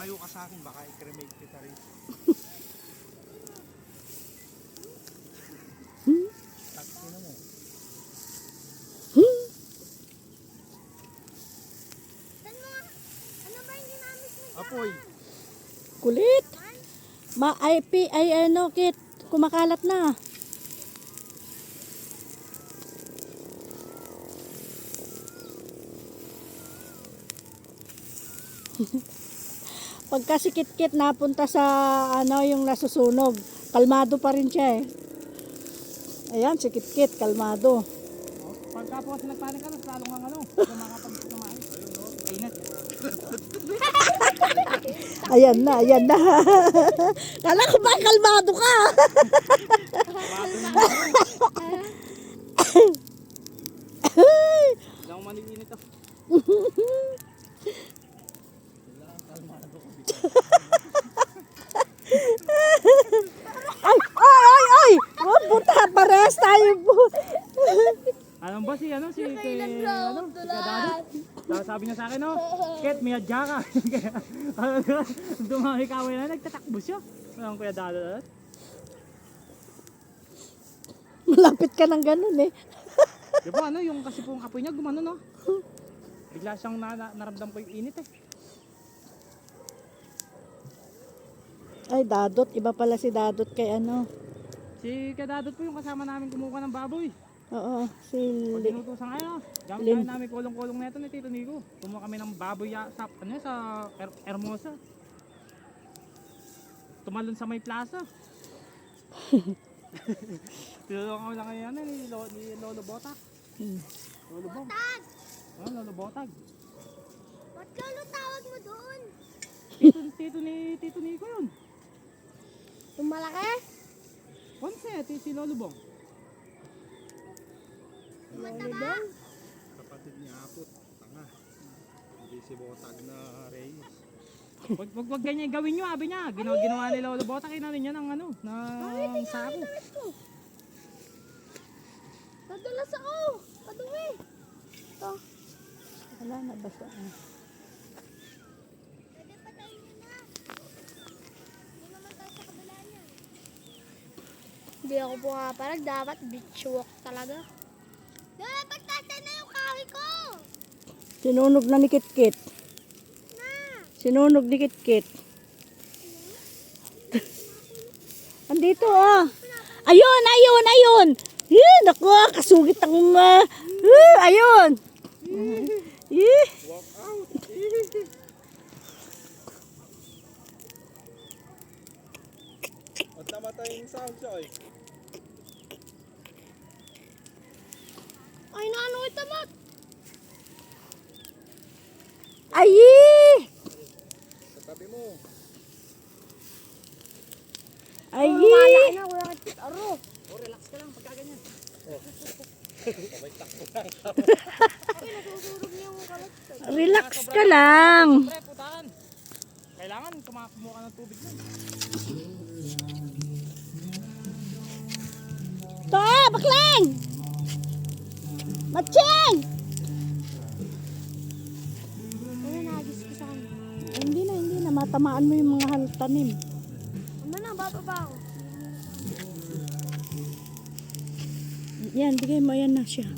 lumayo ka sa akin, baka i-cremate kita rin. Takin mo. Ano ba yung ginamit mo? Apoy. Kulit. Ay ano, Kit. Kumakalat na. Pagka si Kit-Kit napunta sa ano yung nasusunog, kalmado pa rin siya eh. Ayan, si Kit-Kit, kalmado. Pagka po kasi nagpanik ka, lalong ang ano, kumakapag-kumain. Kainat. Ayan na, ayan na. Kala ko ba kalmado ka? Hindi ako manilinit ah. Ay! Oh, buta, parehas tayo po. Anong ba si Nakailan round, tulat. Sabi niya sa akin, no? Ket, may adya ka. Dumami ka na, nagtatakbo siya. Walang kuya Dado. Malapit ka ng ganun eh. Di ba ano, yung kasi pong apoy niya gumano, no? Bigla siyang naramdam ko yung init eh. Ay, Dadot. Iba pala si Dadot kay ano. Si Kadadot po yung kasama namin kumuha ng baboy. Oo, si Pag dinutusan kayo, gamit namin kulong-kulong na ito ni Tito Nico. Kumuha kami ng baboy sa Hermosa. Tumalon sa may plaza. Tinulungan ko lang kayo ni Lolo Botak. Lolo Bong. Tag! Lolo Botag. Ba't lolo tawag mo doon? Tito Nico yun. Yung malaki? Ponce, si Lolo Bong. Yung mataba? Kapatid ni Apot. Tanga. Hindi si Botag na Reyes. Wag ganyan gawin nyo, abi niya. Ginawa ni Lolo Botak, inanin niya ng ano, ng sako. Nadulas ako! Padumi! Ito. Wala na basta. Pwede patayin nyo na. Hindi naman tayo sa kabila niya. Hindi ako pumaparag. Dapat beach walk talaga. Lola, pagtatay na yung kahoy ko! Sinunog na ni Kit-Kit. Na! Sinunog ni Kit-Kit. Andito ah. Ayun. Naku, kasugit ang ayun. Walk out. At namatay yung sound siya eh. Ay, naano ito, Mat? Ay! Sa tabi mo. Ay! Malaki na, wala kang titaro. Relax ka lang pagka ganyan. Sabay takbo lang. Ay, nasusurog niya yung kalat. Relax ka lang. Pre, putahan. Kailangan kumuha ka ng tubig nun. To, baklang! Matching! Ano, nagis ko sa kanya. Ay, hindi na. Matamaan mo yung mga tanim. Ano na, bababa ako. Yan, bigay mo. Yan na siya.